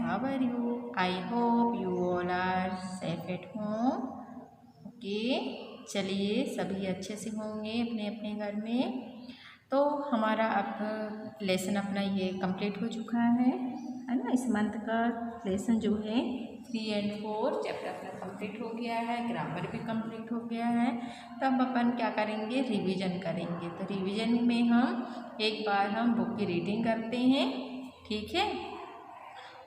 how are you? I hope you all are safe at home. Okay, चलिए सभी अच्छे से होंगे अपने अपने घर में। तो हमारा अब लेसन अपना ये कंप्लीट हो चुका है ना। इस मंथ का लेसन जो है 3 और 4 चैप्टर अपना कंप्लीट हो गया है, ग्रामर भी कंप्लीट हो गया है। तो अब अपन क्या करेंगे, रिवीजन करेंगे। तो रिवीजन में हम एक बार हम बुक की रीडिंग करते हैं, ठीक है।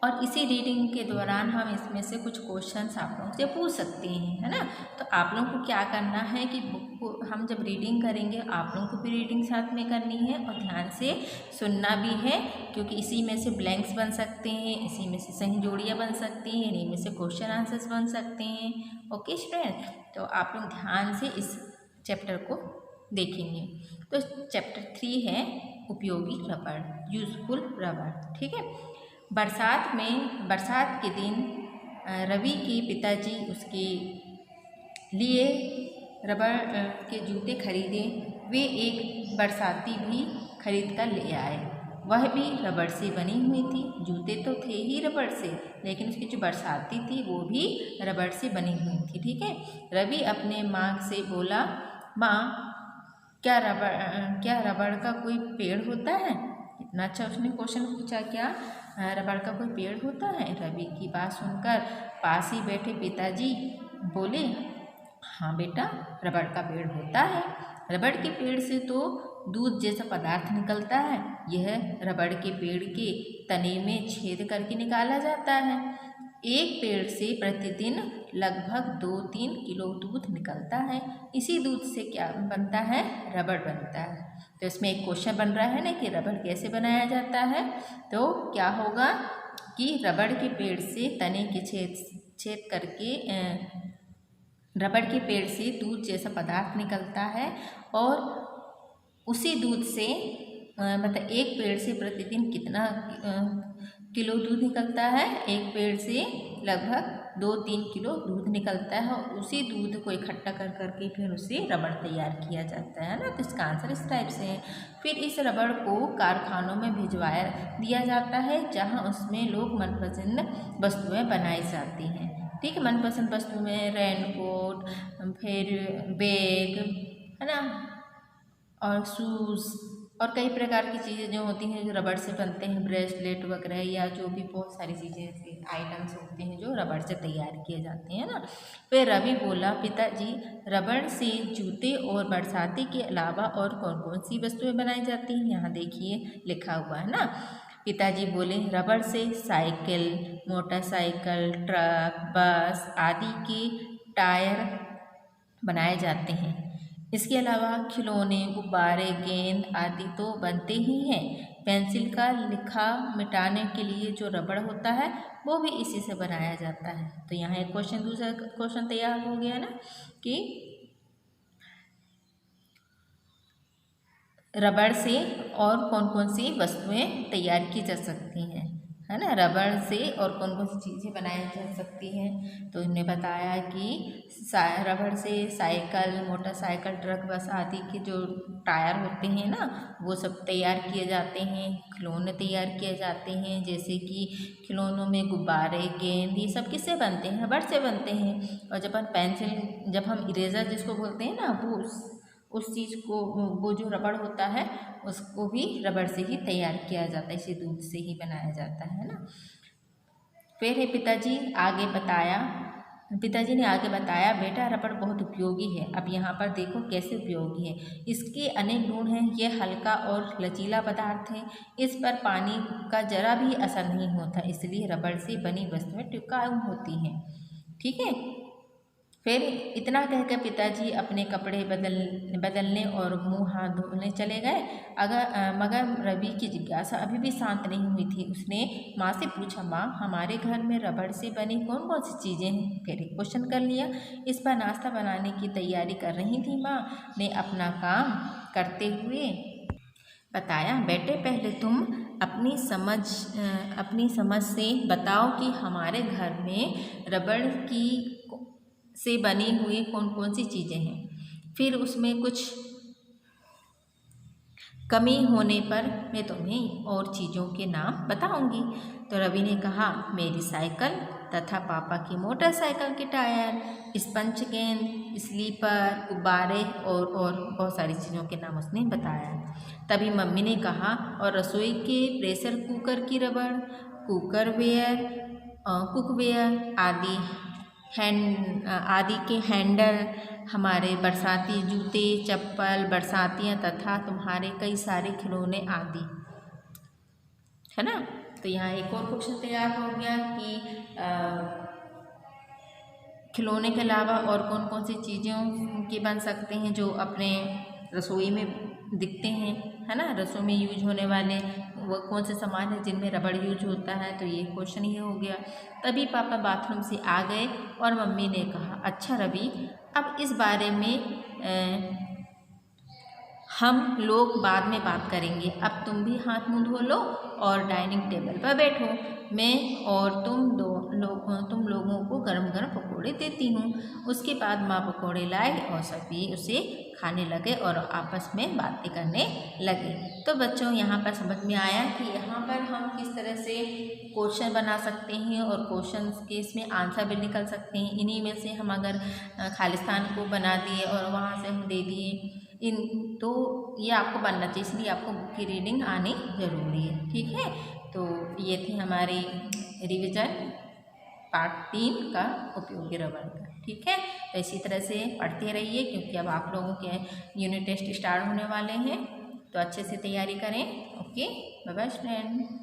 और इसी रीडिंग के दौरान हम इसमें से कुछ क्वेश्चंस आप लोगों से पूछ सकते हैं, है ना। तो आप लोगों को क्या करना है कि बुक को हम जब रीडिंग करेंगे आप लोगों को भी रीडिंग साथ में करनी है और ध्यान से सुनना भी है, क्योंकि इसी में से ब्लैंक्स बन सकते हैं, इसी में से सही जोड़ियाँ बन सकती हैं, इन्हीं में से क्वेश्चन आंसर्स बन सकते हैं। ओके स्टूडेंट, तो आप लोग ध्यान से इस चैप्टर को देखेंगे। तो चैप्टर 3 है उपयोगी रबड़, यूजफुल रबड़, ठीक है। बरसात के दिन रवि के पिताजी उसके लिए रबड़ के जूते खरीदे। वे एक बरसाती भी खरीद कर ले आए, वह भी रबड़ से बनी हुई थी। जूते तो थे ही रबड़ से, लेकिन उसकी जो बरसाती थी वो भी रबड़ से बनी हुई थी, ठीक है। रवि अपने माँ से बोला, माँ क्या रबड़ का कोई पेड़ होता है? इतना अच्छा उसने क्वेश्चन पूछा, क्या रबड़ का कोई पेड़ होता है? रवि की बात सुनकर पास ही बैठे पिताजी बोले, हाँ बेटा, रबड़ का पेड़ होता है। रबड़ के पेड़ से तो दूध जैसा पदार्थ निकलता है। यह रबड़ के पेड़ के तने में छेद करके निकाला जाता है। एक पेड़ से प्रतिदिन लगभग 2-3 किलो दूध निकलता है। इसी दूध से क्या बनता है? रबड़ बनता है। तो इसमें एक क्वेश्चन बन रहा है ना कि रबड़ कैसे बनाया जाता है। तो क्या होगा कि रबड़ के पेड़ से तने के छेद करके रबड़ के पेड़ से दूध जैसा पदार्थ निकलता है और उसी दूध से मतलब एक पेड़ से प्रतिदिन कितना किलो दूध निकलता है? एक पेड़ से लगभग 2-3 किलो दूध निकलता है और उसी दूध को इकट्ठा कर करके फिर उससे रबड़ तैयार किया जाता है ना। तो इसका आंसर इस टाइप से है। फिर इस रबड़ को कारखानों में भिजवाया दिया जाता है, जहां उसमें लोग मनपसंद वस्तुएं बनाई जाती हैं, ठीक है। मनपसंद वस्तु में रेनकोट, फिर बैग, है ना, और शूज़ और कई प्रकार की चीज़ें जो होती हैं जो रबड़ से बनते हैं, ब्रेसलेट वगैरह या जो भी बहुत सारी चीज़ें ऐसे आइटम्स होते हैं जो रबड़ से तैयार किए जाते हैं ना। फिर रवि बोला, पिताजी, रबड़ से जूते और बरसाती के अलावा और कौन कौन सी वस्तुएं बनाई जाती हैं? यहाँ देखिए लिखा हुआ है ना। पिताजी बोले, रबड़ से साइकिल, मोटरसाइकिल, ट्रक, बस आदि के टायर बनाए जाते हैं। इसके अलावा खिलौने, गुब्बारे, गेंद आदि तो बनते ही हैं। पेंसिल का लिखा मिटाने के लिए जो रबड़ होता है वो भी इसी से बनाया जाता है। तो यहाँ एक दूसरा क्वेश्चन तैयार हो गया ना कि रबड़ से और कौन कौन सी वस्तुएं तैयार की जा सकती हैं, है ना। रबड़ से और कौन कौन सी चीज़ें बनाई जा सकती हैं। तो इन्होंने बताया कि रबड़ से साइकिल, मोटरसाइकिल, ट्रक, बस आदि के जो टायर होते हैं ना वो सब तैयार किए जाते हैं। खिलौने तैयार किए जाते हैं, जैसे कि खिलौनों में गुब्बारे, गेंद, ये सब किससे बनते हैं? रबड़ से बनते हैं। और जब हम पेंसिल, जब हम इरेजर जिसको बोलते हैं ना, वो उस चीज़ को, वो जो रबड़ होता है उसको भी रबड़ से ही तैयार किया जाता है, इसे दूध से ही बनाया जाता है ना। फिर पिताजी ने आगे बताया, बेटा, रबड़ बहुत उपयोगी है। अब यहाँ पर देखो कैसे उपयोगी है। इसके अनेक गुण हैं। यह हल्का और लचीला पदार्थ है। इस पर पानी का जरा भी असर नहीं होता, इसलिए रबड़ से बनी वस्तुएं टिकाऊ होती हैं, ठीक है। फिर इतना कहकर पिताजी अपने कपड़े बदलने और मुंह हाथ धोने चले गए। मगर रवि की जिज्ञासा अभी भी शांत नहीं हुई थी। उसने माँ से पूछा, माँ, हमारे घर में रबड़ से बनी कौन कौन सी चीज़ें हैं? फिर एक क्वेश्चन कर लिया। इस पर नाश्ता बनाने की तैयारी कर रही थी माँ ने अपना काम करते हुए बताया, बेटे, पहले तुम अपनी समझ से बताओ कि हमारे घर में रबड़ से बनी हुई कौन कौन सी चीज़ें हैं। फिर उसमें कुछ कमी होने पर मैं तुम्हें और चीज़ों के नाम बताऊंगी। तो रवि ने कहा मेरी साइकिल तथा पापा की मोटरसाइकिल के टायर, स्पंज गेंद, स्लीपर, गुब्बारे और बहुत सारी चीज़ों के नाम उसने बताया। तभी मम्मी ने कहा और रसोई के प्रेशर कुकर की रबड़, कुकवेयर आदि के हैंडल, हमारे बरसाती जूते, चप्पल, बरसातियाँ तथा तुम्हारे कई सारे खिलौने आदि, है ना। तो यहाँ एक और क्वेश्चन तैयार हो गया कि खिलौने के अलावा और कौन कौन सी चीज़ों के बन सकते हैं जो अपने रसोई में दिखते हैं, है ना। रसोई में यूज होने वाले वो कौन से सामान है जिनमें रबड़ यूज होता है। तो ये क्वेश्चन ही हो गया। तभी पापा बाथरूम से आ गए और मम्मी ने कहा अच्छा रवि, अब इस बारे में हम लोग बाद में बात करेंगे। अब तुम भी हाथ मुंह धो लो और डाइनिंग टेबल पर बैठो। मैं और तुम लोगों को गरम गरम पकौड़े देती हूँ। उसके बाद माँ पकौड़े लाए और सभी उसे खाने लगे और आपस में बातें करने लगे। तो बच्चों यहाँ पर समझ में आया कि यहाँ पर हम किस तरह से क्वेश्चन बना सकते हैं और क्वेश्चन के इसमें आंसर भी निकल सकते हैं। इन्हीं में से हम अगर खालिस्तान को बना दिए और वहाँ से हम दे दिए तो ये आपको बनना चाहिए, इसलिए आपको बुक की रीडिंग आनी ज़रूरी है। ठीक है, तो ये थी हमारी रिवीजन पार्ट 3 का उपयोगी रबड़ का। ठीक है, तो इसी तरह से पढ़ते रहिए क्योंकि अब आप लोगों के यूनिट टेस्ट स्टार्ट होने वाले हैं, तो अच्छे से तैयारी करें। Okay, bye bye student.